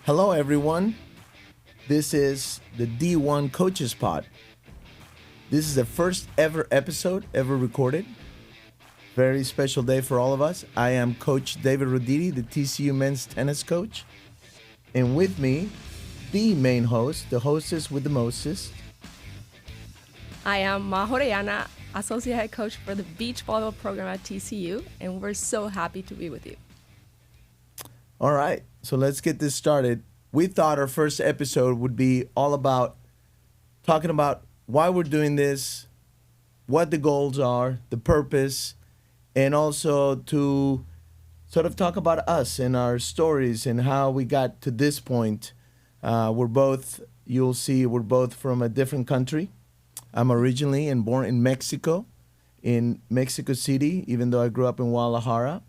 Hello, everyone. This is the D1 Coaches Pod. This is the first ever episode ever recorded. Very special day for all of us. I am Coach David Roditi, the TCU men's tennis coach. And with me, the main host, the hostess with the mostest. I am Majo Orellana, Associate Head Coach for the Beach Volleyball program at TCU, and we're so happy to be with you. All right, so let's get this started. We thought our first episode would be all about talking about why we're doing this, what the goals are, the purpose, and also to sort of talk about us and our stories and how we got to this point. You'll see, we're both from a different country. I'm originally and born in Mexico City, even though I grew up in Guadalajara.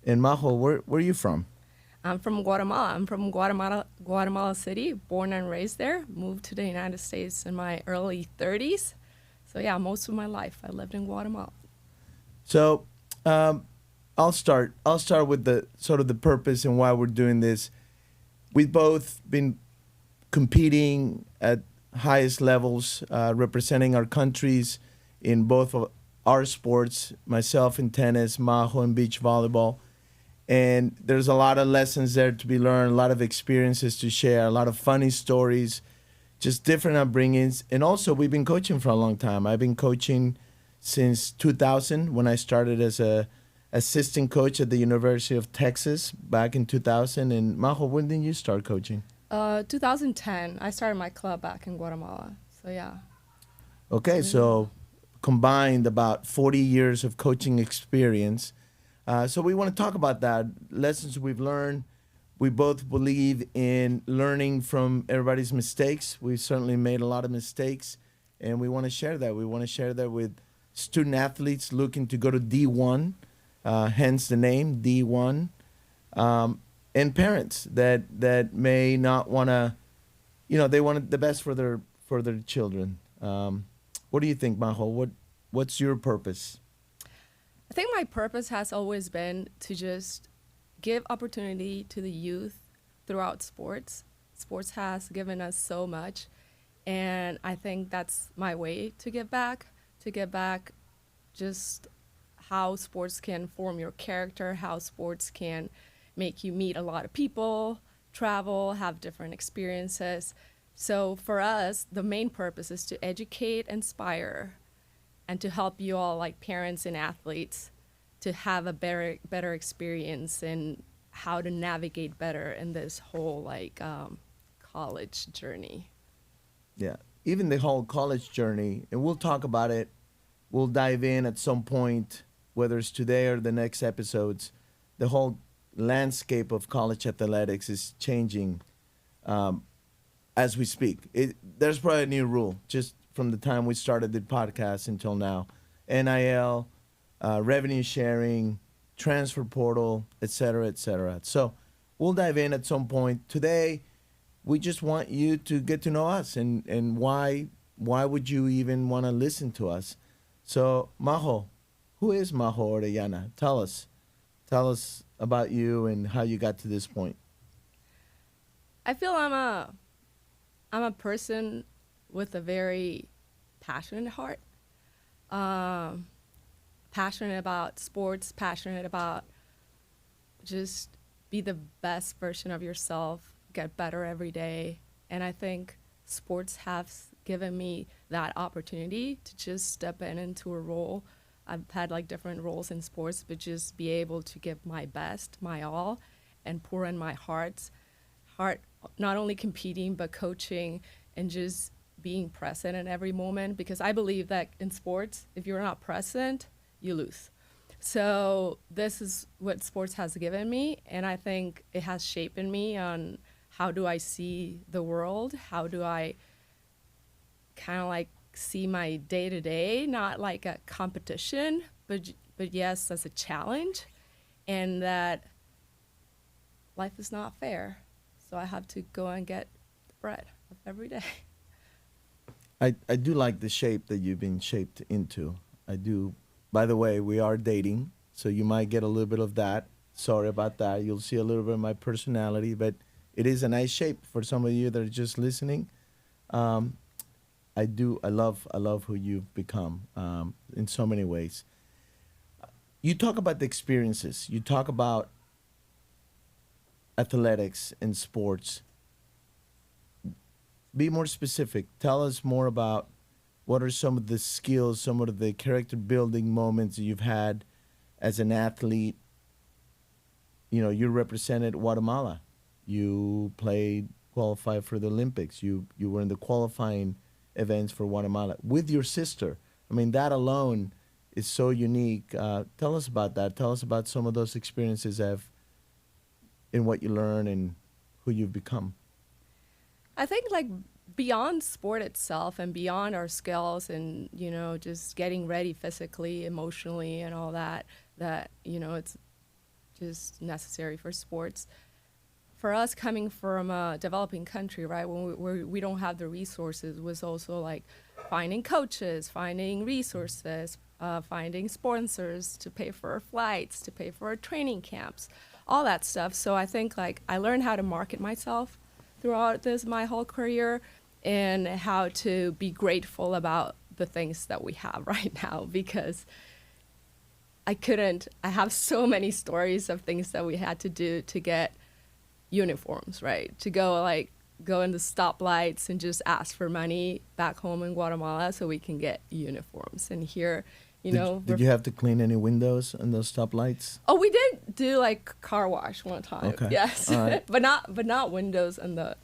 And Majo, where are you from? I'm from Guatemala. I'm from Guatemala City, born and raised there. Moved to the United States in my early 30s. So yeah, most of my life I lived in Guatemala. So I'll start with the sort of the purpose and why we're doing this. We've both been competing at highest levels, representing our countries in both of our sports, myself in tennis, Majo in beach volleyball. And there's a lot of lessons there to be learned, a lot of experiences to share, a lot of funny stories, just different upbringings. And also, we've been coaching for a long time. I've been coaching since 2000 when I started as a assistant coach at the University of Texas back in 2000. And Majo, when did you start coaching? 2010. I started my club back in Guatemala. So yeah. Okay, so combined about 40 years of coaching experience. So we want to talk about that, lessons we've learned. We both believe in learning from everybody's mistakes. We've certainly made a lot of mistakes, and we want to share that. We want to share that with student athletes looking to go to D1, hence the name D1, and parents that may not want to, they want the best for their children. What do you think, Majo? What's your purpose? I think my purpose has always been to just give opportunity to the youth throughout sports. Sports has given us so much, and I think that's my way to give back just how sports can form your character, how sports can make you meet a lot of people, travel, have different experiences. So for us, the main purpose is to educate, inspire, and to help you all, like parents and athletes, to have a better experience and how to navigate better in this whole college journey. Yeah, even the whole college journey, and we'll talk about it. We'll dive in at some point, whether it's today or the next episodes. The whole landscape of college athletics is changing as we speak. There's probably a new rule just from the time we started the podcast until now. NIL, revenue sharing, transfer portal, et cetera, et cetera. So we'll dive in at some point. Today, we just want you to get to know us and why would you even want to listen to us? So Majo, who is Majo Orellana? Tell us about you and how you got to this point. I feel I'm a person with a very passionate heart. Passionate about sports, passionate about just be the best version of yourself, get better every day. And I think sports have given me that opportunity to just step into a role. I've had different roles in sports, but just be able to give my best, my all, and pour in my heart, not only competing, but coaching and just being present in every moment. Because I believe that in sports, if you're not present, you lose. So this is what sports has given me, and I think it has shaped me on how do I see the world, how do I kind of see my day-to-day, not like a competition, but yes, as a challenge, and that life is not fair. So I have to go and get the bread of every day. I do like the shape that you've been shaped into. I do. By the way, we are dating, so you might get a little bit of that. Sorry about that. You'll see a little bit of my personality, but it is a nice shape for some of you that are just listening. Um, I love who you've become in so many ways. You talk about the experiences. You talk about athletics and sports. Be more specific. Tell us more about what are some of the skills, some of the character building moments that you've had as an athlete. You know, you represented Guatemala. You played, qualified for the Olympics. You were in the qualifying events for Guatemala with your sister. I mean, that alone is so unique. Tell us about that. Tell us about some of those experiences of in what you learn and who you've become. I think like beyond sport itself and beyond our skills and, just getting ready physically, emotionally and all that, it's just necessary for sports. For us coming from a developing country, right, when we don't have the resources, was also like finding coaches, finding resources, finding sponsors to pay for our flights, to pay for our training camps, all that stuff. So I think like I learned how to market myself throughout my whole career and how to be grateful about the things that we have right now, because I have so many stories of things that we had to do to get uniforms, right? To go in the stoplights and just ask for money back home in Guatemala so we can get uniforms. And here, Did you have to clean any windows on those stoplights? Oh, we did do like car wash one time. Okay. Yes. All right. but not windows and the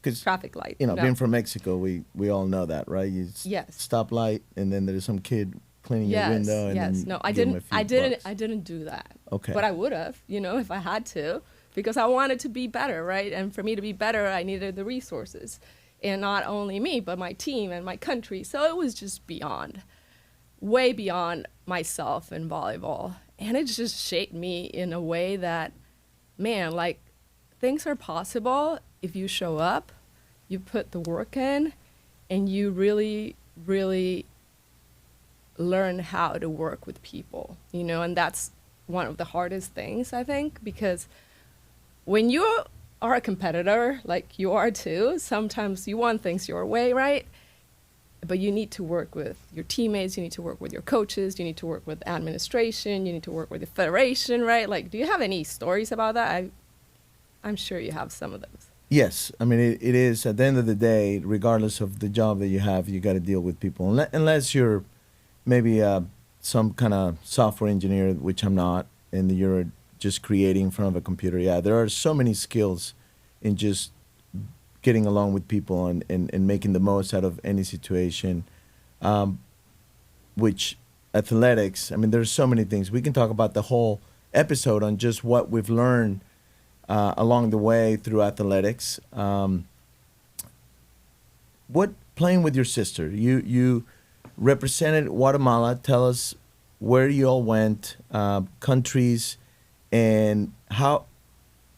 traffic light. You know, No. being from Mexico, we all know that, right? Yes. Stoplight, and then there's some kid cleaning your Yes, window. And yes. then No, you I give 'em didn't. a I few didn't. bucks. I didn't do that. Okay. But I would have, if I had to, because I wanted to be better, right? And for me to be better, I needed the resources, and not only me, but my team and my country. So it was just way beyond myself in volleyball, and it just shaped me in a way that, man, like things are possible if you show up, you put the work in, and you really, really learn how to work with people, and that's one of the hardest things, I think, because when you are a competitor, like you are too, sometimes you want things your way, right? But you need to work with your teammates, you need to work with your coaches, you need to work with administration, you need to work with the federation, right? Like, do you have any stories about that? I'm sure you have some of those. Yes, I mean it is at the end of the day, regardless of the job that you have, you got to deal with people. Unless you're maybe some kind of software engineer, which I'm not, and you're just creating in front of a computer. Yeah, there are so many skills in just getting along with people and making the most out of any situation. Which athletics, I mean, there's so many things. We can talk about the whole episode on just what we've learned along the way through athletics. What playing with your sister? You represented Guatemala. Tell us where you all went, countries, and how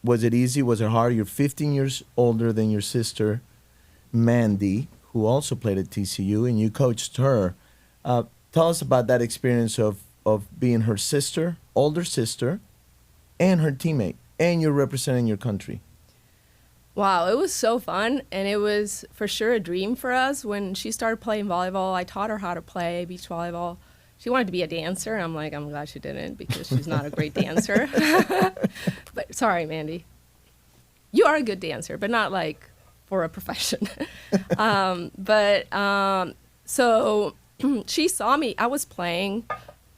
was it easy? Was it hard? You're 15 years older than your sister, Mandy, who also played at TCU, and you coached her. Tell us about that experience of being her sister, older sister, and her teammate, and you're representing your country. Wow, it was so fun, and it was for sure a dream for us. When she started playing volleyball, I taught her how to play beach volleyball. She wanted to be a dancer, and I'm like, I'm glad she didn't, because she's not a great dancer. But sorry, Mandy. You are a good dancer, but not like for a profession. So she saw me. I was playing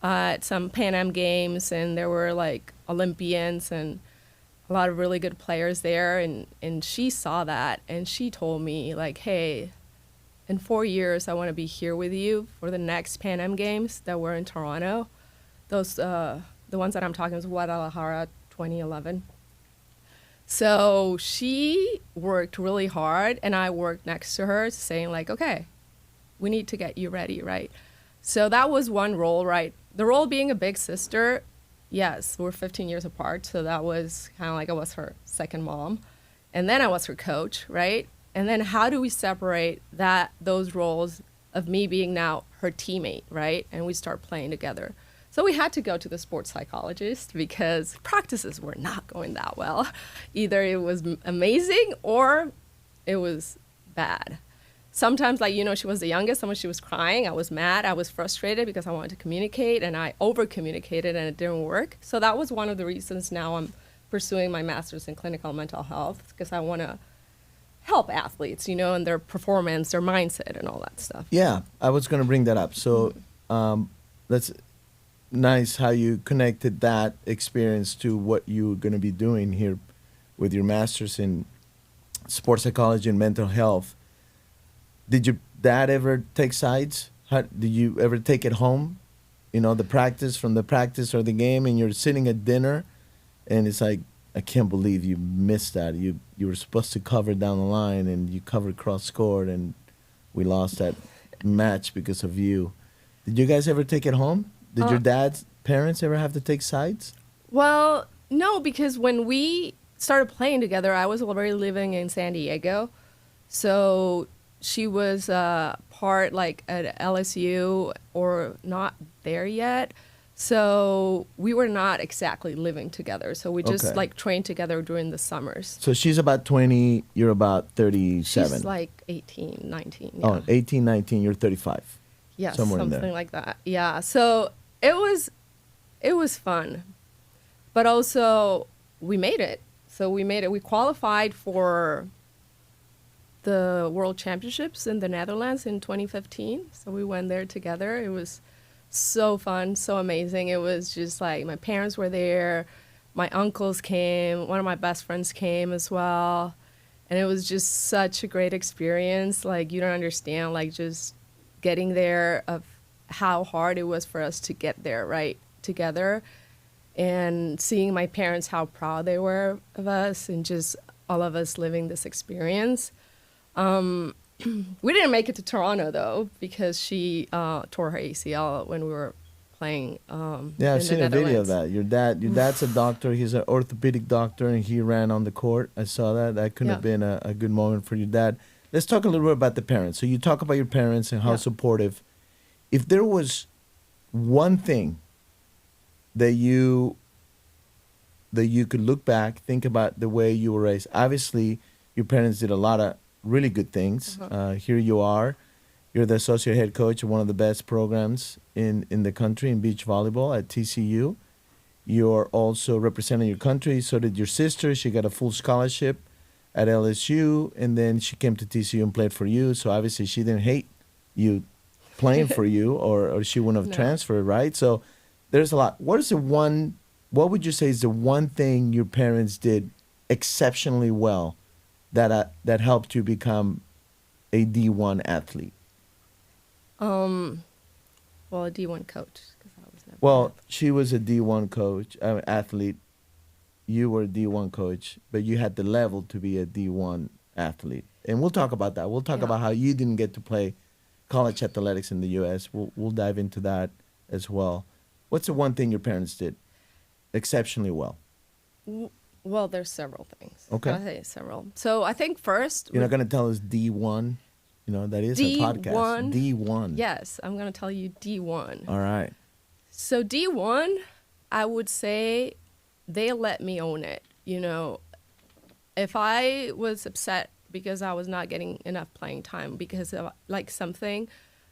at some Pan Am games, and there were like Olympians and a lot of really good players there. And she saw that, and she told me like, hey, in 4 years, I want to be here with you for the next Pan Am games that were in Toronto. Those, the ones that I'm talking is Guadalajara 2011. So she worked really hard, and I worked next to her saying like, okay, we need to get you ready, right? So that was one role, right? The role being a big sister, yes, we're 15 years apart, so that was kind of like I was her second mom. And then I was her coach, right? And then how do we separate those roles of me being now her teammate, right? And we start playing together. So we had to go to the sports psychologist because practices were not going that well. Either it was amazing or it was bad. Sometimes, like, she was the youngest, sometimes she was crying. I was mad. I was frustrated because I wanted to communicate and I over communicated and it didn't work. So that was one of the reasons now I'm pursuing my master's in clinical mental health, because I want to help athletes, and their performance, their mindset, and all that stuff. Yeah, I was going to bring that up. So that's nice how you connected that experience to what you're going to be doing here with your master's in sports psychology and mental health. Did your dad ever take sides? Did you ever take it home? The practice from the practice or the game, and you're sitting at dinner, and it's like, I can't believe you missed that. You were supposed to cover down the line, and you covered cross court, and we lost that match because of you. Did you guys ever take it home? Did your dad's parents ever have to take sides? Well, no, because when we started playing together, I was already living in San Diego. So she was part like at LSU or not there yet. So we were not exactly living together. So we just like trained together during the summers. So she's about 20, you're about 37. She's like 18, 19. Yeah. Oh, 18, 19, you're 35. Yeah, somewhere in something there. like that. Yeah. So it was fun. But also we made it. So we made it. We qualified for the World Championships in the Netherlands in 2015. So we went there together. It was so fun, so amazing. It was just like my parents were there, my uncles came, one of my best friends came as well. And it was just such a great experience. Like, you don't understand, like, just getting there, of how hard it was for us to get there, right, together. And seeing my parents, how proud they were of us, and just all of us living this experience. We didn't make it to Toronto, though, because she tore her ACL when we were playing Yeah, I've in seen the a video of Netherlands. that. Your dad's a doctor. He's an orthopedic doctor, and he ran on the court. I saw that. That couldn't have been a good moment for your dad. Let's talk a little bit about the parents. So you talk about your parents and how supportive. If there was one thing that you could look back, think about the way you were raised. Obviously, your parents did a lot of really good things. Here you are. You're the associate head coach of one of the best programs in the country in beach volleyball at TCU. You're also representing your country. So did your sister. She got a full scholarship at LSU, and then she came to TCU and played for you. So obviously she didn't hate you playing for you, or she wouldn't have transferred, right? So there's a lot. What would you say is the one thing your parents did exceptionally well that helped you become a D1 athlete? Well, a D1 coach, because I was never. Well, she was a D1 coach, athlete. You were a D1 coach, but you had the level to be a D1 athlete. And we'll talk about that. We'll talk about how you didn't get to play college athletics in the U.S. We'll dive into that as well. What's the one thing your parents did exceptionally well? Well, there's several things. Okay. I'll say several. So I think first... You're not going to tell us D1? That is a podcast. D1. Yes, I'm going to tell you D1. All right. So D1, I would say they let me own it. If I was upset because I was not getting enough playing time because of like something,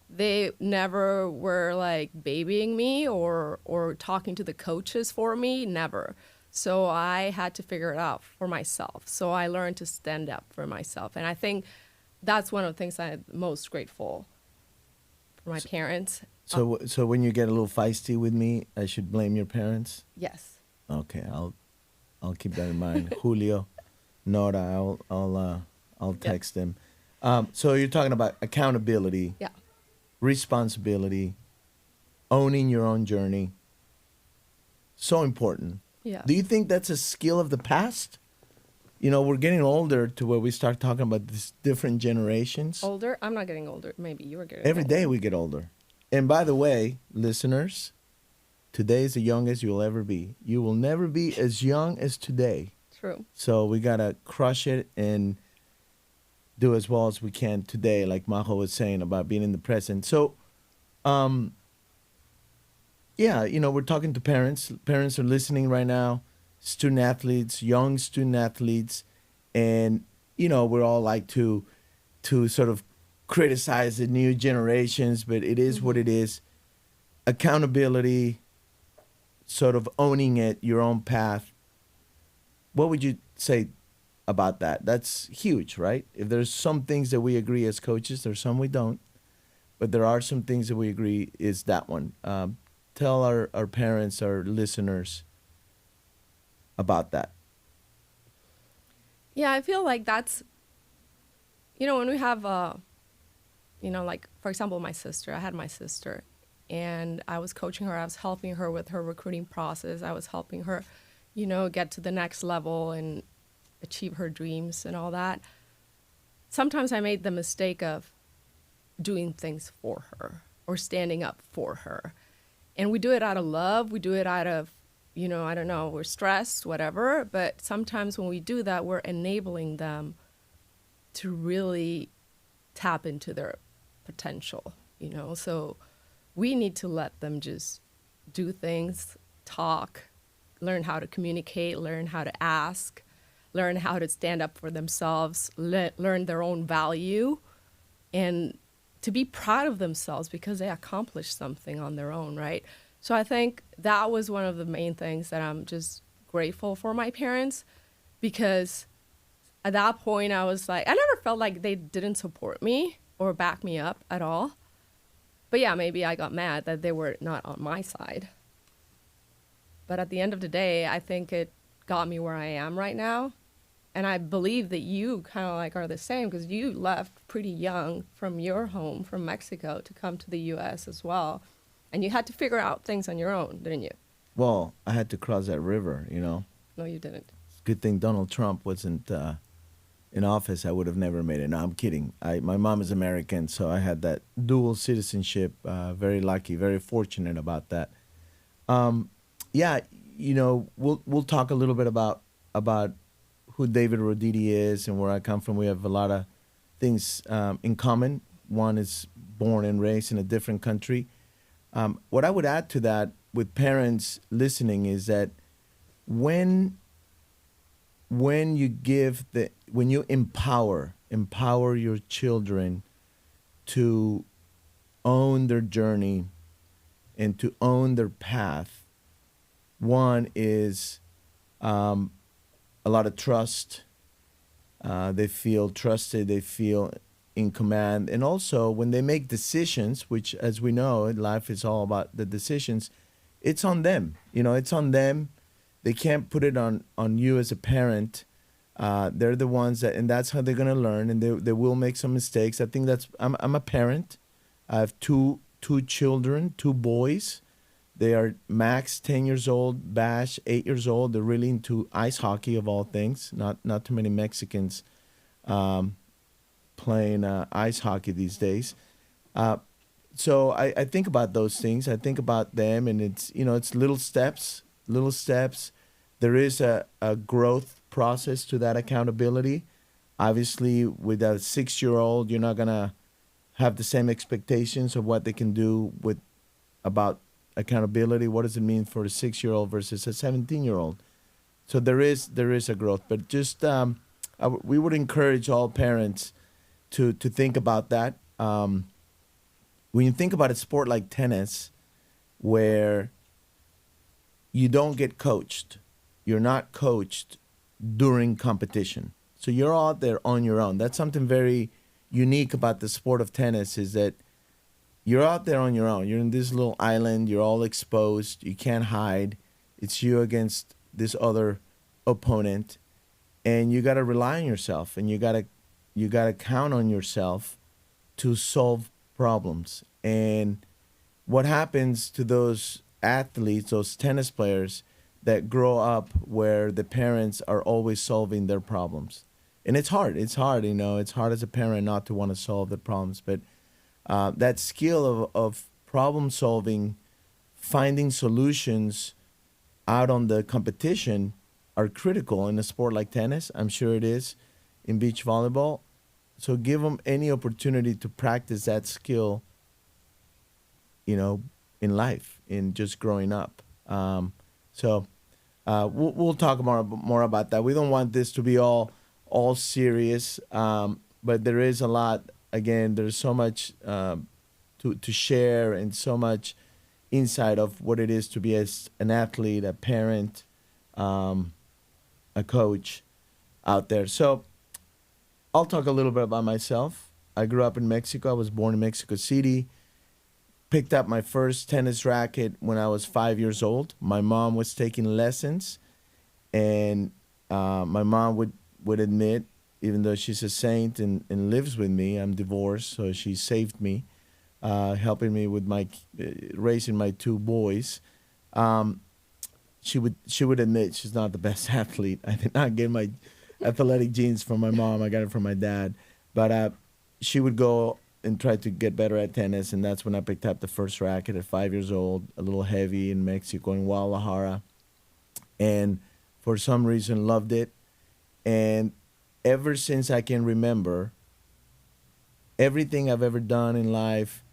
they never were like babying me or talking to the coaches for me, never. So I had to figure it out for myself. So I learned to stand up for myself. And I think that's one of the things I'm most grateful for my parents. So when you get a little feisty with me, I should blame your parents? Yes. Okay, I'll keep that in mind. Julio, Nora, I'll text them. So you're talking about accountability, responsibility, owning your own journey. So important. Yeah. Do you think that's a skill of the past? We're getting older to where we start talking about these different generations. Older? I'm not getting older. Maybe you were getting Every older. day we get older. And by the way, listeners, today is the youngest you'll ever be. You will never be as young as today. True. So we got to crush it and do as well as we can today, like Majo was saying about being in the present. So Yeah, we're talking to parents. Parents are listening right now, student athletes, young student athletes, and we're all like to sort of criticize the new generations, but it is what Hmm. it is. Accountability, sort of owning it, your own path. What would you say about that? That's huge, right? If there's some things that we agree as coaches, there's some we don't, but there are some things that we agree is that one. Tell our parents, our listeners about that. Yeah, I feel like that's, when we have, like, for example, my sister, I had my sister and I was coaching her, I was helping her with her recruiting process, I was helping her, get to the next level and achieve her dreams and all that. Sometimes I made the mistake of doing things for her or standing up for her. And we do it out of love. We do it out of, I don't know, we're stressed, whatever. But sometimes when we do that, we're enabling them to really tap into their potential. So we need to let them just do things, talk, learn how to communicate, learn how to ask, learn how to stand up for themselves, learn their own value, and to be proud of themselves because they accomplished something on their own, right? So I think that was one of the main things that I'm just grateful for my parents, because at that point I was like, I never felt like they didn't support me or back me up at all. But yeah, maybe I got mad that they were not on my side. But at the end of the day, I think it got me where I am right now. And I believe that you kind of like are the same, because you left pretty young from your home, from Mexico, to come to the US as well. And you had to figure out things on your own, didn't you? Well, I had to cross that river. No, you didn't. It's a good thing Donald Trump wasn't in office. I would have never made it. No, I'm kidding. My mom is American, so I had that dual citizenship. Very lucky, very fortunate about that. Um, yeah, we'll talk a little bit about who David Roditi is and where I come from. We have a lot of things in common. One is born and raised in a different country. What I would add to that with parents listening is that when when you empower your children to own their journey and to own their path, one is a lot of trust. They feel trusted. They feel in command. And also, when they make decisions, which, as we know, life is all about the decisions, it's on them. It's on them. They can't put it on you as a parent. They're the ones and that's how they're going to learn. And they will make some mistakes. I think I'm a parent. I have two children, two boys. They are Max, 10 years old, Bash, 8 years old. They're really into ice hockey of all things. Not too many Mexicans playing ice hockey these days. Uh, so I think about those things. I think about them, and it's little steps, little steps. There is a growth process to that accountability. Obviously, with a 6-year-old, you're not gonna have the same expectations of what they can do with about accountability. What does it mean for a 6-year-old versus a 17-year-old? So there is a growth, but just we would encourage all parents to think about that. When you think about a sport like tennis, where you don't get coached, you're not coached during competition, so you're out there on your own. That's something very unique about the sport of tennis, is that you're out there on your own. You're in this little island. You're all exposed. You can't hide. It's you against this other opponent, and you got to rely on yourself, and you got to count on yourself to solve problems. And what happens to those athletes, those tennis players that grow up where the parents are always solving their problems? And it's hard. It's hard. It's hard as a parent not to want to solve the problems, but that skill of problem solving, finding solutions out on the competition are critical in a sport like tennis. I'm sure it is in beach volleyball. So give them any opportunity to practice that skill, in life. in just growing up. We'll talk more about that. We don't want this to be all serious, but there is a lot. Again, there's so much to share and so much insight of what it is to be as an athlete, a parent, a coach out there. So I'll talk a little bit about myself. I grew up in Mexico. I was born in Mexico City. Picked up my first tennis racket when I was 5 years old. My mom was taking lessons, and my mom would admit, even though she's a saint and lives with me, I'm divorced, so she saved me, helping me with my raising my two boys. She would admit she's not the best athlete. I did not get my athletic genes from my mom. I got it from my dad, but she would go and try to get better at tennis, and that's when I picked up the first racket at 5 years old, a little heavy in Mexico, in Guadalajara, and for some reason loved it. And ever since I can remember, everything I've ever done in life,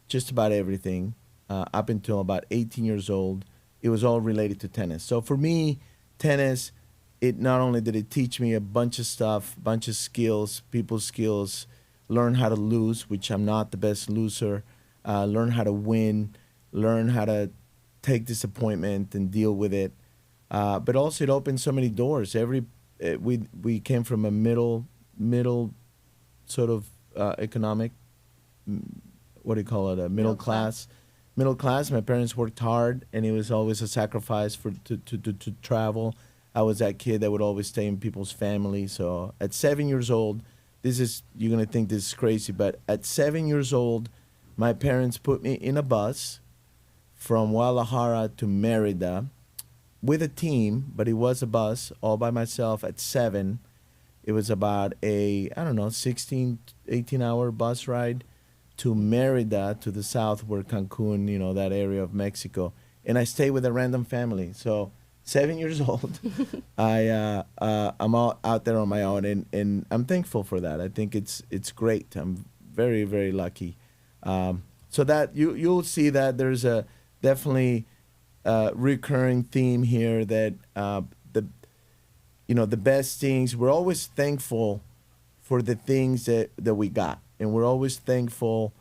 just about everything, up until about 18 years old, it was all related to tennis. So for me, tennis, it not only did it teach me a bunch of stuff, bunch of skills, people skills, learn how to lose, which I'm not the best loser, learn how to win, learn how to take disappointment and deal with it. But also it opened so many doors. We came from a middle sort of economic, what do you call it, a middle class. Middle class. My parents worked hard, and it was always a sacrifice to travel. I was that kid that would always stay in people's family. So at 7 years old, you're going to think this is crazy, but at 7 years old, my parents put me in a bus from Guadalajara to Merida with a team, but it was a bus all by myself at 7. It was about a, I don't know, 16, 18-hour bus ride to Merida, to the south where Cancun, that area of Mexico. And I stayed with a random family. So 7 years old, I'm out there on my own, and I'm thankful for that. I think it's great. I'm very, very lucky. So that you'll see that there's a definitely recurring theme here that the best things, we're always thankful for the things that we got, and we're always thankful.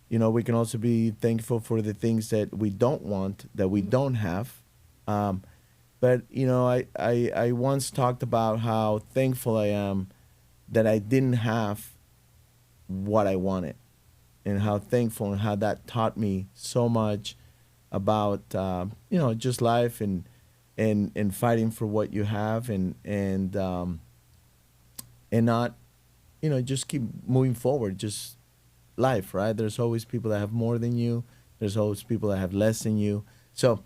We can also be thankful for the things that we don't want, that we don't have. But I once talked about how thankful I am that I didn't have what I wanted, and how thankful and how that taught me so much about just life and fighting for what you have, and not just keep moving forward, just life, right? There's always people that have more than you. There's always people that have less than you. So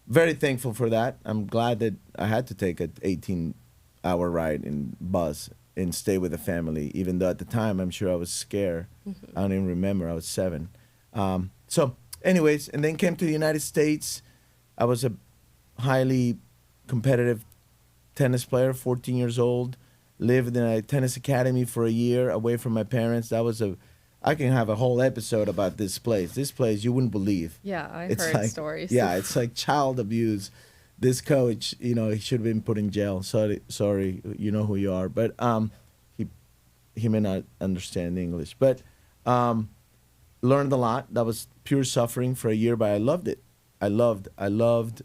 very thankful for that. I'm glad that I had to take an 18-hour ride in bus and stay with the family, even though at the time I'm sure I was scared. I don't even remember. I was 7. So anyways, and then came to the United States. I was a highly competitive tennis player, 14 years old. Lived in a tennis academy for a year away from my parents. I can have a whole episode about this place. This place you wouldn't believe. Yeah, I It's heard like, stories. Yeah, it's like child abuse. This coach, he should have been put in jail. Sorry, you know who you are. But he may not understand English. But learned a lot. That was pure suffering for a year, but I loved it. I loved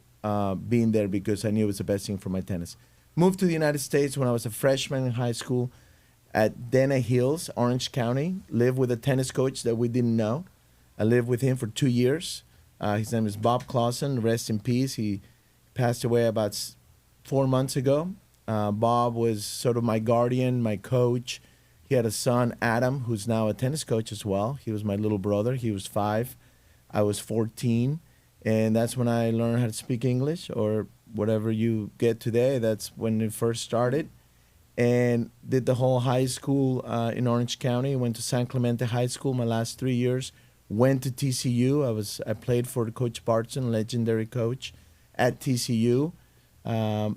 being there because I knew it was the best thing for my tennis. Moved to the United States when I was a freshman in high school at Dana Hills, Orange County. Lived with a tennis coach that we didn't know. I lived with him for 2 years. His name is Bob Clausen. Rest in peace. He passed away about 4 months ago. Bob was sort of my guardian, my coach. He had a son, Adam, who's now a tennis coach as well. He was my little brother. He was 5. I was 14. And that's when I learned how to speak English, or whatever you get today. That's when it first started. And did the whole high school in Orange County. Went to San Clemente High School my last 3 years. Went to TCU. I played for Coach Bartson, legendary coach at TCU. I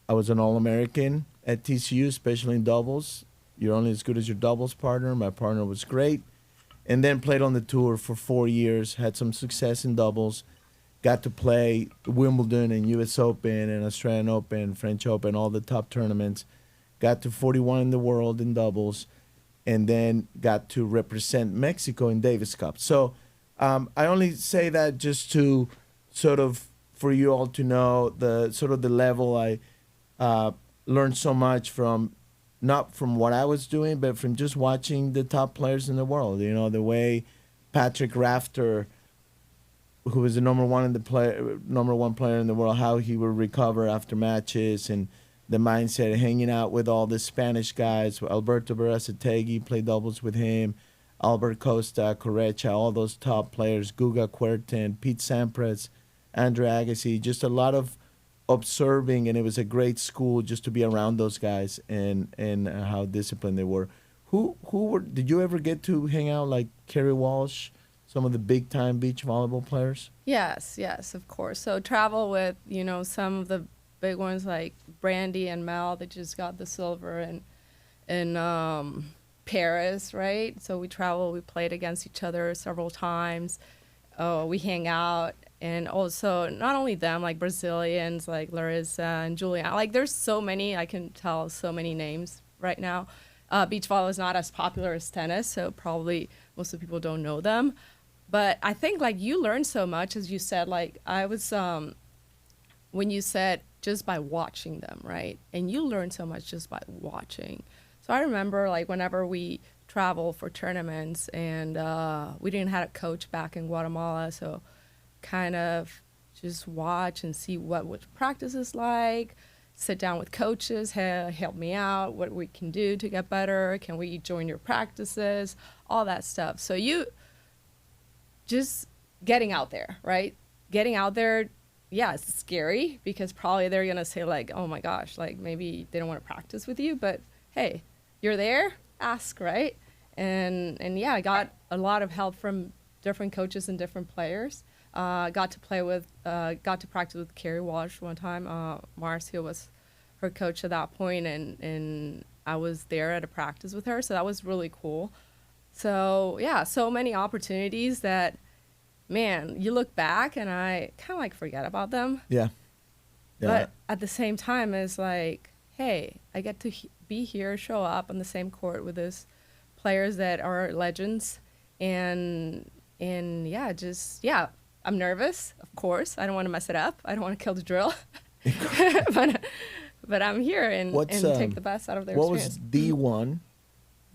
was an All-American at TCU, especially in doubles. You're only as good as your doubles partner. My partner was great. And then played on the tour for 4 years. Had some success in doubles. got to play Wimbledon and U.S. Open and Australian Open, French Open, all the top tournaments. Got to 41 in the world in doubles, and then got to represent Mexico in Davis Cup. So I only say that just to sort of for you all to know the sort of the level I learned so much from, not from what I was doing, but from just watching the top players in the world. You know, the way Patrick Rafter, who was the number one player in the world, how he would recover after matches, and the mindset of hanging out with all the Spanish guys. Alberto Berazategui played doubles with him, Albert Costa, Correcha, all those top players, Guga Kuerten, Pete Sampras, Andre Agassi, just a lot of observing, and it was a great school just to be around those guys and how disciplined they were. Did you ever get to hang out like Kerry Walsh, some of the big time beach volleyball players? Yes, of course. So travel with, some of the big ones like Brandy and Mel. They just got the silver in Paris, right? So we played against each other several times. We hang out. And also, not only them, like Brazilians, like Larissa and Juliana. Like, there's so many, I can tell so many names right now. Beach volleyball is not as popular as tennis, so probably most of the people don't know them. But I think, like, you learn so much, as you said. Like, I was, when you said just by watching them, right? And you learn so much just by watching. So I remember, like, whenever we travel for tournaments, and we didn't have a coach back in Guatemala, so kind of just watch and see what practice is like, sit down with coaches, help me out, what we can do to get better, can we join your practices, all that stuff. So you just getting out there, right? Getting out there, yeah, it's scary because probably they're going to say like, oh my gosh, like maybe they don't want to practice with you, but hey, you're there, ask, right? And yeah, I got a lot of help from different coaches and different players. Got to practice with Carrie Walsh one time. Marcia was her coach at that point, and I was there at a practice with her, so that was really cool. So yeah, so many opportunities that, man, you look back and I kind of like forget about them. Yeah. But at the same time, it's like, hey, I get to be here, show up on the same court with those players that are legends, and yeah, I'm nervous, of course. I don't want to mess it up. I don't want to kill the drill. but I'm here and take the best out of their experience. What was D1?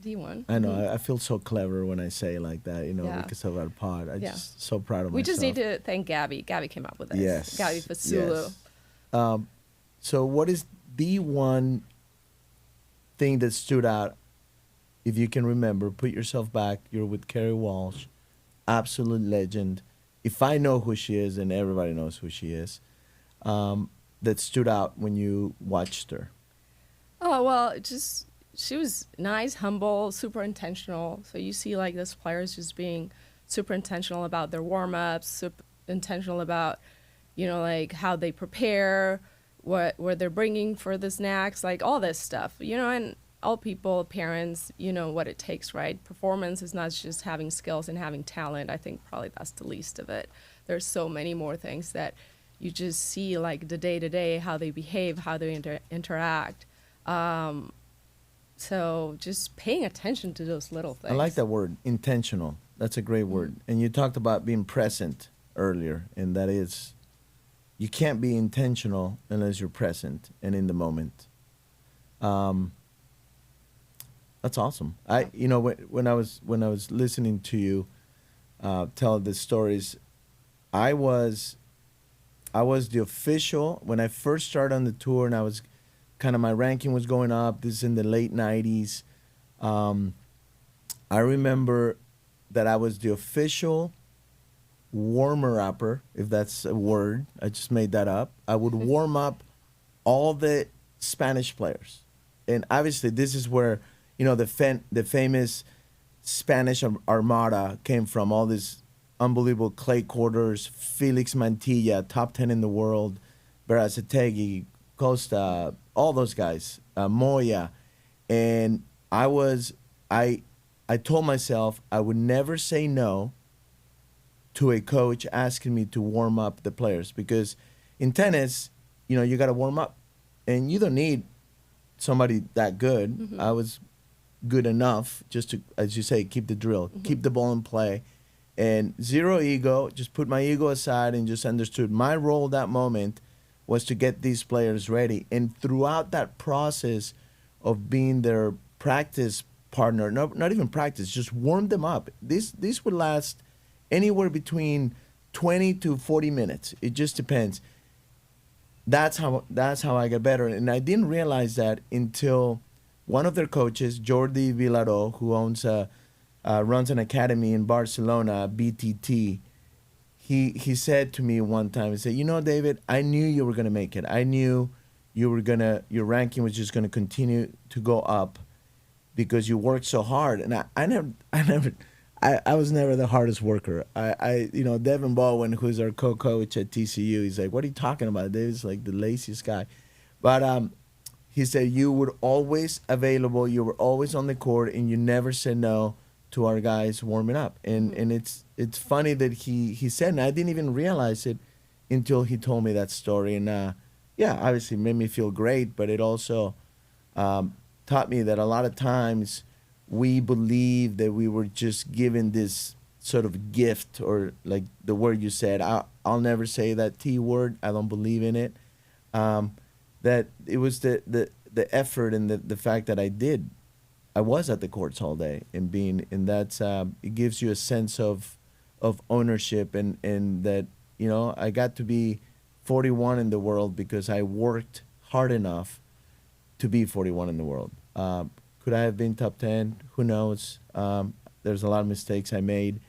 D1. I know. I feel so clever when I say it like that, because of our pod. I'm just so proud of myself. We just need to thank Gabby. Gabby came up with this. Yes. Gabby Fasulu. Yes. So what is the one thing that stood out, if you can remember? Put yourself back. You're with Carrie Walsh, absolute legend. If I know who she is, and everybody knows who she is, that stood out when you watched her? Oh, well, she was nice, humble, super intentional. So you see like those players just being super intentional about their warm-ups, super intentional about, like how they prepare, what they're bringing for the snacks, like all this stuff, and all people, parents, what it takes, right? Performance is not just having skills and having talent. I think probably that's the least of it. There's so many more things that you just see, like the day-to-day, how they behave, how they interact. So just paying attention to those little things. I like that word, intentional. That's a great word. And you talked about being present earlier, and that is, you can't be intentional unless you're present and in the moment. That's awesome. When I was listening to you tell the stories, I was the official when I first started on the tour, and I was kind of, my ranking was going up. This is in the late 90s. I remember that I was the official warmer-upper, if that's a word. I just made that up. I would warm up all the Spanish players. And obviously this is where, the famous Spanish Armada came from, all these unbelievable Clay Quarters, Felix Mantilla, top 10 in the world, Berazategui, Costa, all those guys, Moya. And I told myself I would never say no to a coach asking me to warm up the players, because in tennis, you got to warm up, and you don't need somebody that good. I was good enough just to, as you say, keep the drill, keep the ball in play, and zero ego. Just put my ego aside and just understood my role that moment was to get these players ready. And throughout that process of being their practice partner, not even practice, just warm them up. This would last anywhere between 20 to 40 minutes. It just depends. That's how I got better. And I didn't realize that until one of their coaches, Jordi Villaró, who runs an academy in Barcelona, BTT. He said to me one time, he said, David, I knew you were gonna make it. I knew your ranking was just gonna continue to go up because you worked so hard. And I was never the hardest worker. Devin Baldwin, who's our co-coach at TCU, he's like, what are you talking about? David's like the laziest guy. But he said, you were always available, you were always on the court, and you never said no to our guys warming up. And it's funny that he said, and I didn't even realize it until he told me that story. And obviously it made me feel great, but it also taught me that a lot of times we believe that we were just given this sort of gift, or like the word you said, I'll never say that T word, I don't believe in it. That it was the effort and the fact that I was at the courts all day and that's it gives you a sense of ownership, and that I got to be 41 in the world because I worked hard enough to be 41 in the world. Could I have been top 10? Who knows? There's a lot of mistakes I made,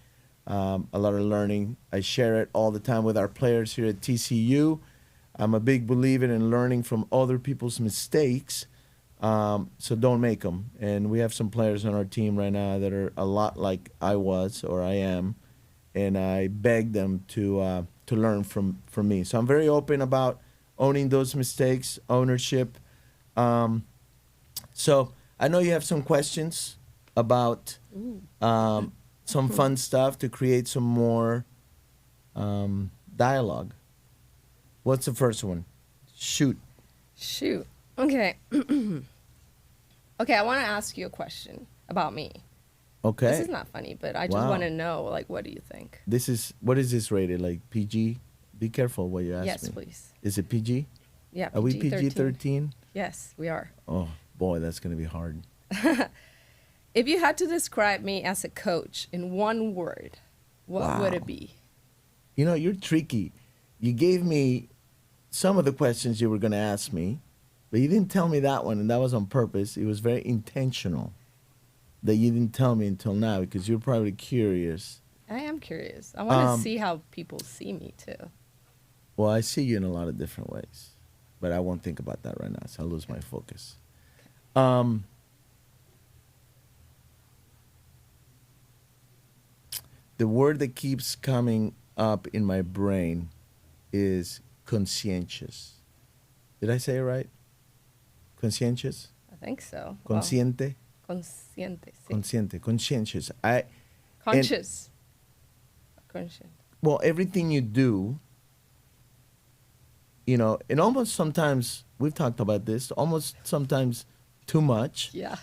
a lot of learning. I share it all the time with our players here at TCU. I'm a big believer in learning from other people's mistakes, so don't make them. And we have some players on our team right now that are a lot like I was or I am, and I beg them to learn from me. So I'm very open about owning those mistakes, ownership. So I know you have some questions about some fun stuff to create some more dialogue. What's the first one? Shoot. Okay. Okay, I want to ask you a question about me. Okay. This is not funny, but I just want to know, like, what do you think? What is this rated? Like PG? Be careful what you ask me. Yes, please. Is it PG? Yeah, Are we PG-13? Yes, we are. Oh, boy, that's going to be hard. If you had to describe me as a coach in one word, what would it be? You're tricky. You gave me some of the questions you were going to ask me, but you didn't tell me that one, and that was on purpose. It was very intentional that you didn't tell me until now, because you're probably curious. I am curious. I want to see how people see me, too. Well, I see you in a lot of different ways, but I won't think about that right now, so I'll lose my focus. The word that keeps coming up in my brain is conscientious. Did I say it right? Conscientious? I think so. Consciente? Wow. Consciente. Sí. Consciente. Conscientious. Conscious. Conscious. Well, everything you do, and almost sometimes, we've talked about this, almost sometimes too much. Yeah.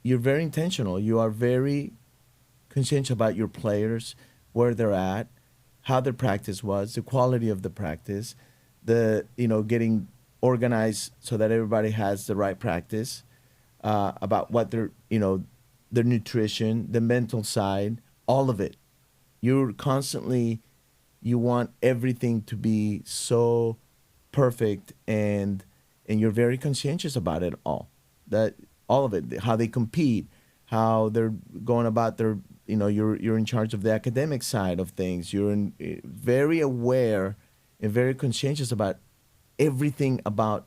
You're very intentional. You are very conscientious about your players, where they're at, how their practice was, the quality of the practice, getting organized so that everybody has the right practice, about what their nutrition, the mental side, all of it. You're constantly, you want everything to be so perfect, and you're very conscientious about it all. That all of it, how they compete, how they're going about their, you're in charge of the academic side of things. You're very aware and very conscientious about everything about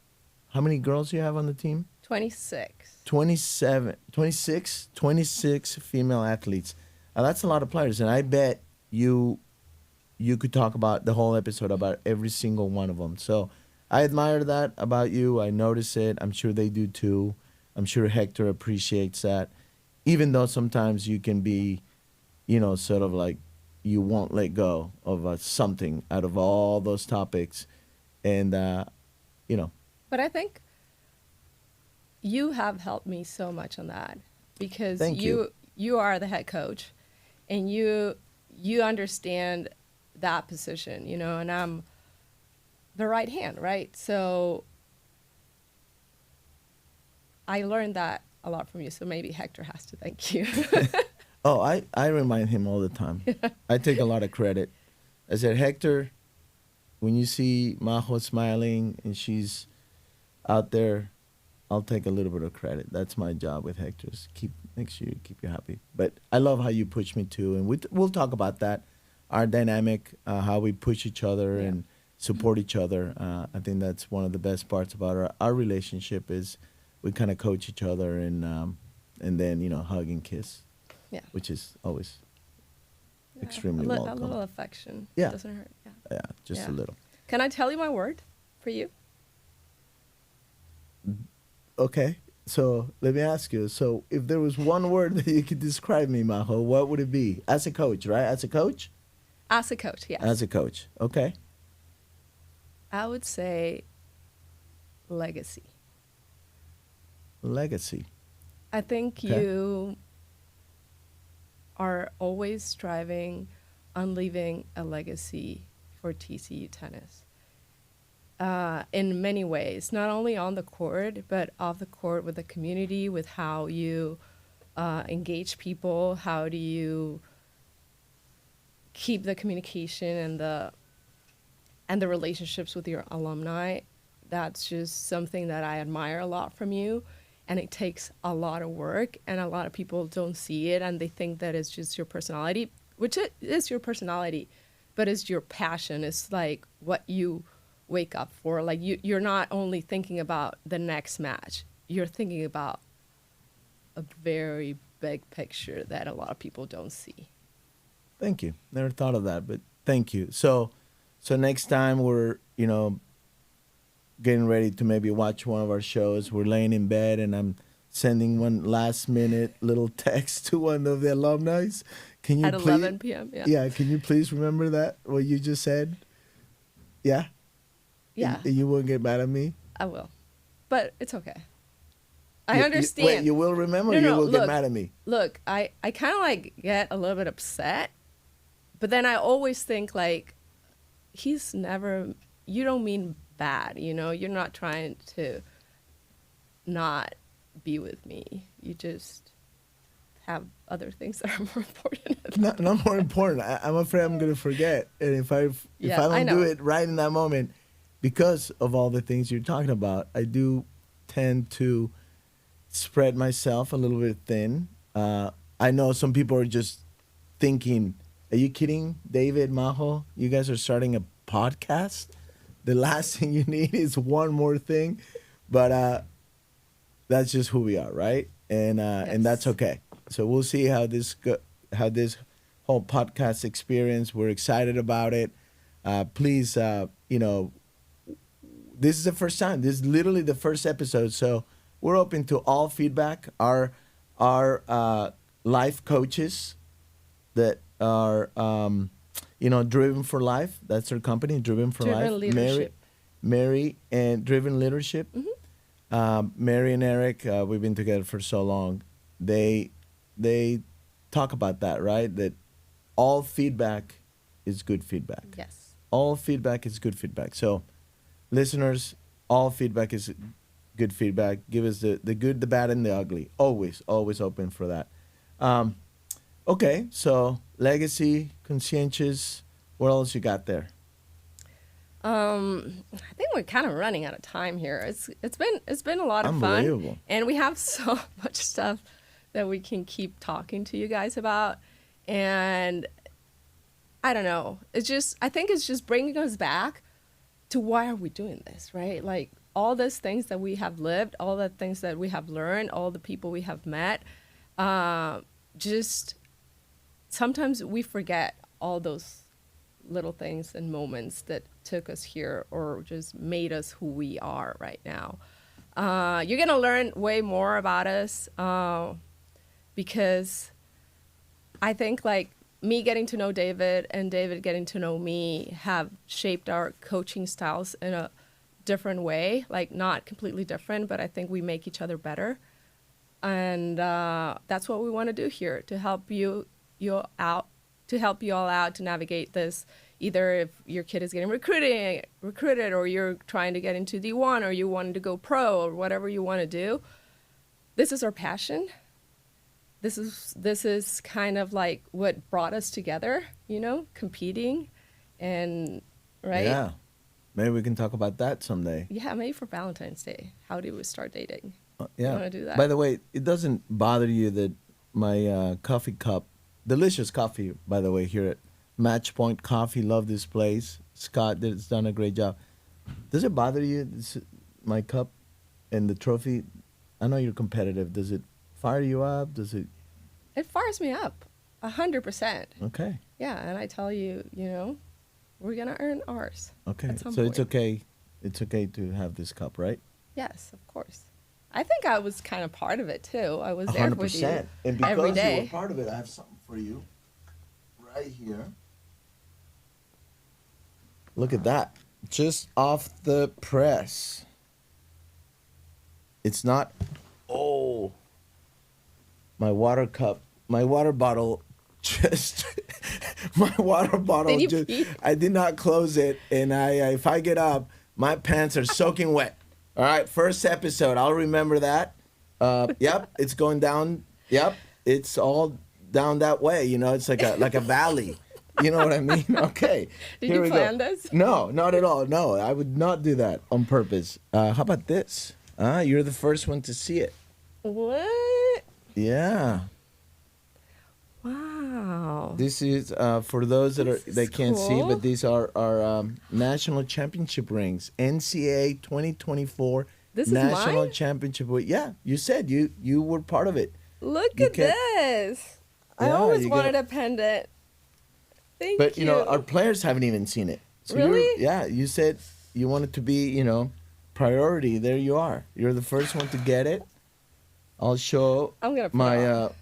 how many girls you have on the team? 26. 26 female athletes. That's a lot of players, and I bet you could talk about the whole episode about every single one of them. So I admire that about you. I notice it. I'm sure they do too. I'm sure Hector appreciates that, even though sometimes you can be sort of like you won't let go of something out of all those topics. And, you know, But I think you have helped me so much on that because thank you. you are the head coach and you understand that position, and I'm the right hand, right? So I learned that a lot from you. So maybe Hector has to thank you. Oh, I remind him all the time. I take a lot of credit. I said, Hector, when you see Majo smiling and she's out there, I'll take a little bit of credit. That's my job with Hector. Is make sure you keep you happy. But I love how you push me too, and we'll talk about that, our dynamic, how we push each other Yeah. and support each other. I think that's one of the best parts about our relationship is we kind of coach each other and then hug and kiss, Yeah. which is always Yeah. extremely a welcome. little affection. Yeah. Doesn't hurt. Yeah. Yeah, just a Yeah. little. Can I tell you my word for you? Okay. So let me ask you. So if there was one word that you could describe me, Majo, what would it be? As a coach, right? As a coach? As a coach, yes. As a coach. Okay. I would say legacy. Legacy. I think Okay. you are always striving on leaving a legacy for TCU tennis. In many ways, not only on the court, but off the court with the community, with how you engage people, how do you keep the communication and the relationships with your alumni. That's just something that I admire a lot from you. And it takes a lot of work, and a lot of people don't see it, and they think that it's just your personality, which it is your personality, but it's your passion. It's like what you wake up for. Like you're not only thinking about the next match, you're thinking about a very big picture that a lot of people don't see. Thank you. Never thought of that, but thank you. So next time we're, getting ready to maybe watch one of our shows, we're laying in bed and I'm sending one last minute little text to one of the alumni. Can you At please 11 p.m., yeah. Yeah, can you please remember that what you just said? Yeah? Yeah, And you won't get mad at me? I will. But it's okay. I You- understand. wait, you will remember or you will get mad at me? Look, I kind of like get a little bit upset, but then I always think like, you don't mean bad, you're not trying to not be with me. You just have other things that are more important. Not more important. I'm afraid I'm gonna forget, and if I Yeah, I don't do know. it right in that moment, because of all the things you're talking about, I do tend to spread myself a little bit thin. I know some people are just thinking, "Are you kidding, David, Majo? You guys are starting a podcast? The last thing you need is one more thing," but that's just who we are, right? And that's Yes. okay. So we'll see how how this whole podcast experience. We're excited about it. Please, this is the first time. This is literally the first episode, so we're open to all feedback. Our life coaches that are driven for life. That's her company, Driven for Driven Life. Leadership. Mary and Driven Leadership. Mm-hmm. Mary and Eric, we've been together for so long. They talk about that, right? That all feedback is good feedback. Yes. All feedback is good feedback. So, listeners, all feedback is good feedback. Give us the good, the bad, and the ugly. Always open for that. Okay, so legacy, conscientious. What else you got there? I think we're kind of running out of time here. It's been a lot of fun, Unbelievable. and we have so much stuff that we can keep talking to you guys about. And I don't know. I think it's just bringing us back to why are we doing this, right? Like all those things that we have lived, all the things that we have learned, all the people we have met. Just sometimes we forget all those little things and moments that took us here or just made us who we are right now. You're going to learn way more about us because I think like me getting to know David and David getting to know me have shaped our coaching styles in a different way, like not completely different, but I think we make each other better. And that's what we want to do here, to help you out, to help you all out to navigate this. Either if your kid is getting recruited, or you're trying to get into D1, or you wanted to go pro, or whatever you want to do. This is our passion. This is kind of like what brought us together, competing, and right. Yeah, maybe we can talk about that someday. Yeah, maybe for Valentine's Day. How do we start dating? Yeah. You want to do that? By the way, it doesn't bother you that my coffee cup, delicious coffee, by the way, here at Match Point Coffee, love this place. Scott has done a great job. Does it bother you, my cup and the trophy? I know you're competitive. Does it fire you up? Does it? It fires me up, 100%. Okay. Yeah, and I tell you, we're gonna earn ours. Okay. At some So point. it's okay. It's okay to have this cup, right? Yes, of course. I think I was kind of part of it too. I was there with you And because every you day. were part of it, I have something for you right here. Look at that. Just off the press. It's not. Oh. My water cup. My water bottle just. My water bottle Did you just. pee? I did not close it. And if I get up, my pants are soaking wet. All right. First episode. I'll remember that. Yep. It's going down. Yep. It's all down that way. It's like a valley. You know what I mean? Okay. Did Here you we plan go. this? No, not at all. No, I would not do that on purpose. How about this? You're the first one to see it. What? Yeah. Wow. This is for those that This is they can't see, cool. but these are our national championship rings. NCAA 2024 This is national mine? championship. Yeah, you said you were part of it. Look You at can't- this. I Yeah, always you wanted get a pendant. Thank But you. our players haven't even seen it. So Really? Yeah, you said you wanted to be, priority. There you are. You're the first one to get it. I'll show I'm gonna put it on.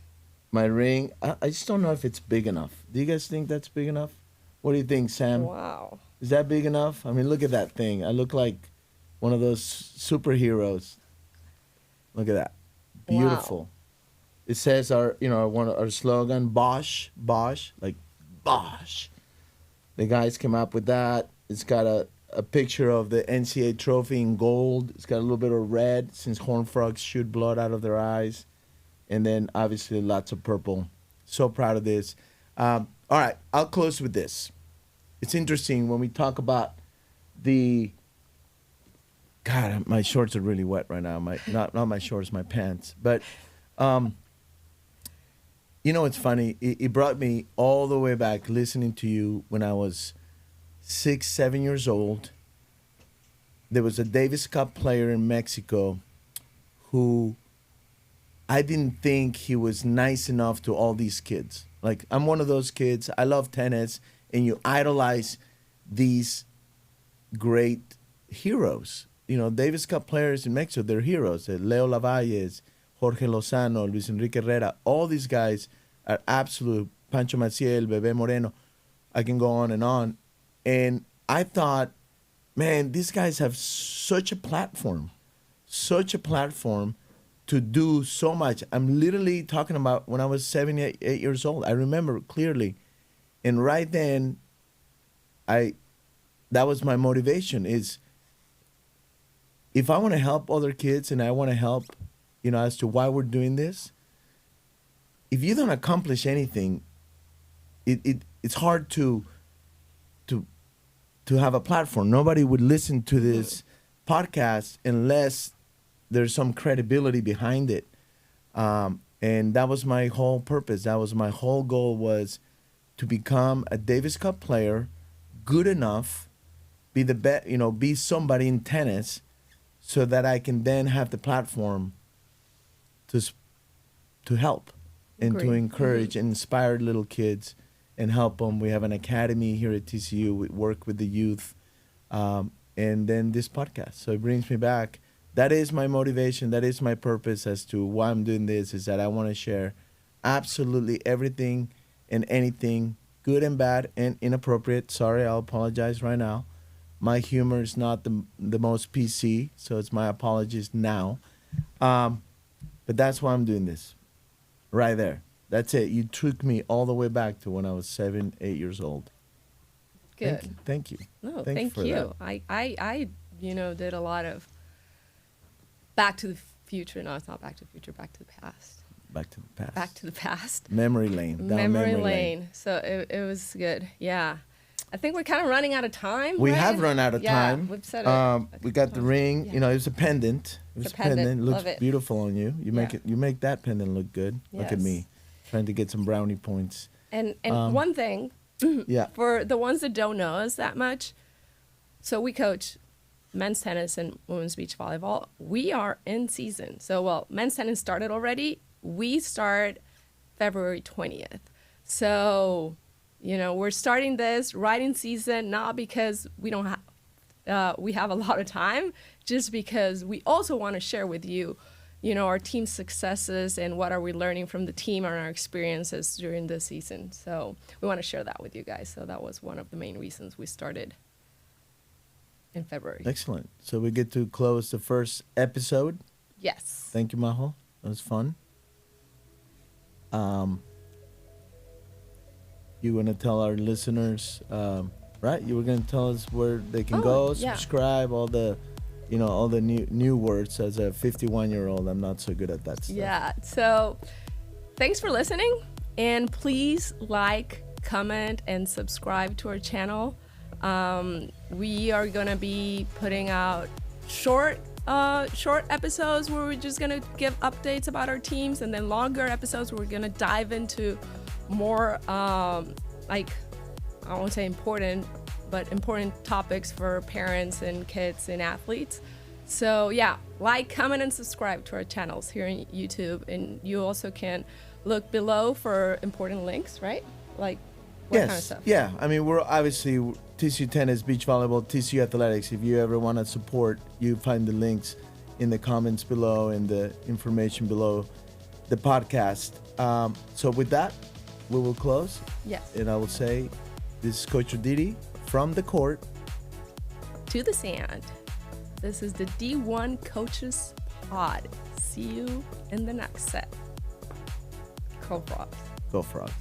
my ring. I just don't know if it's big enough. Do you guys think that's big enough? What do you think, Sam? Wow. Is that big enough? I mean, look at that thing. I look like one of those superheroes. Look at that. Beautiful. It says our slogan, Bosch, like Bosch. The guys came up with that. It's got a picture of the NCAA trophy in gold. It's got a little bit of red since horned frogs shoot blood out of their eyes. And then obviously lots of purple. So proud of this. All right, I'll close with this. It's interesting when we talk about the. God, my shorts are really wet right now. Not my shorts, my pants. But, it's funny. It brought me all the way back listening to you when I was 6, 7 years old. There was a Davis Cup player in Mexico who I didn't think he was nice enough to all these kids. Like, I'm one of those kids. I love tennis, and you idolize these great heroes. Davis Cup players in Mexico, they're heroes. Leo Lavalles, Jorge Lozano, Luis Enrique Herrera, all these guys are absolute. Pancho Maciel, Bebe Moreno. I can go on. And I thought, man, these guys have such a platform to do so much. I'm literally talking about when I was 7, 8 years old. I remember clearly. And right then, that was my motivation is if I want to help other kids and I want to help, as to why we're doing this, if you don't accomplish anything, it's hard to have a platform. Nobody would listen to this podcast unless there's some credibility behind it. And that was my whole purpose. That was my whole goal, was to become a Davis Cup player, good enough, be somebody in tennis, so that I can then have the platform to help and to Great. encourage and inspire little kids and help them. We have an academy here at TCU. We work with the youth, and then this podcast. So it brings me back. That is my motivation. That is my purpose as to why I'm doing this, is that I want to share absolutely everything and anything good and bad and inappropriate. Sorry, I'll apologize right now. My humor is not the most PC, so it's my apologies now. But that's why I'm doing this. Right there. That's it. You took me all the way back to when I was 7, 8 years old. Good. Thank you. No, Thank thank for you. that. I did a lot of Back to the Future. No, it's not Back to the Future. Back to the Past. Back to the past. Back to the Past. Memory lane. Down Memory lane. So it was good. Yeah. I think we're kind of running out of time. We right? have run out of time. We've said it. We got the ring. Yeah. You know, it was a pendant. It was It's a pendant. Looks Love it. beautiful on you. You make Yeah. it. You make that pendant look good. Look at Yes. me, trying to get some brownie points. And one thing, Yeah. for the ones that don't know us that much, so we coach men's tennis and women's beach volleyball. We are in season. So, well, men's tennis started already. We start February 20th. So, we're starting this right in season, not because we don't have, we have a lot of time, just because we also want to share with you, our team's successes and what are we learning from the team and our experiences during the season. So we want to share that with you guys. So that was one of the main reasons we started in February. Excellent. So we get to close the first episode. Yes. Thank you, Majo. That was fun. You want to tell our listeners, right? You were going to tell us where they can go, yeah. subscribe, all the new words. As a 51-year-old, I'm not so good at that stuff. Yeah. So thanks for listening. And please like, comment, and subscribe to our channel. We are going to be putting out short episodes where we're just going to give updates about our teams, and then longer episodes where we're going to dive into more, I won't say important, but important topics for parents and kids and athletes. So yeah, like, comment, and subscribe to our channels here on YouTube. And you also can look below for important links, right? Like what kind of stuff? Yeah. I mean, we're obviously TCU Tennis, Beach Volleyball, TCU Athletics. If you ever want to support, you find the links in the comments below and the information below the podcast. So with that, we will close. Yes. And I will say, this is Coach Roditi from the court to the sand. This is the D1 Coaches Pod. See you in the next set. Go Frogs. Go Frogs.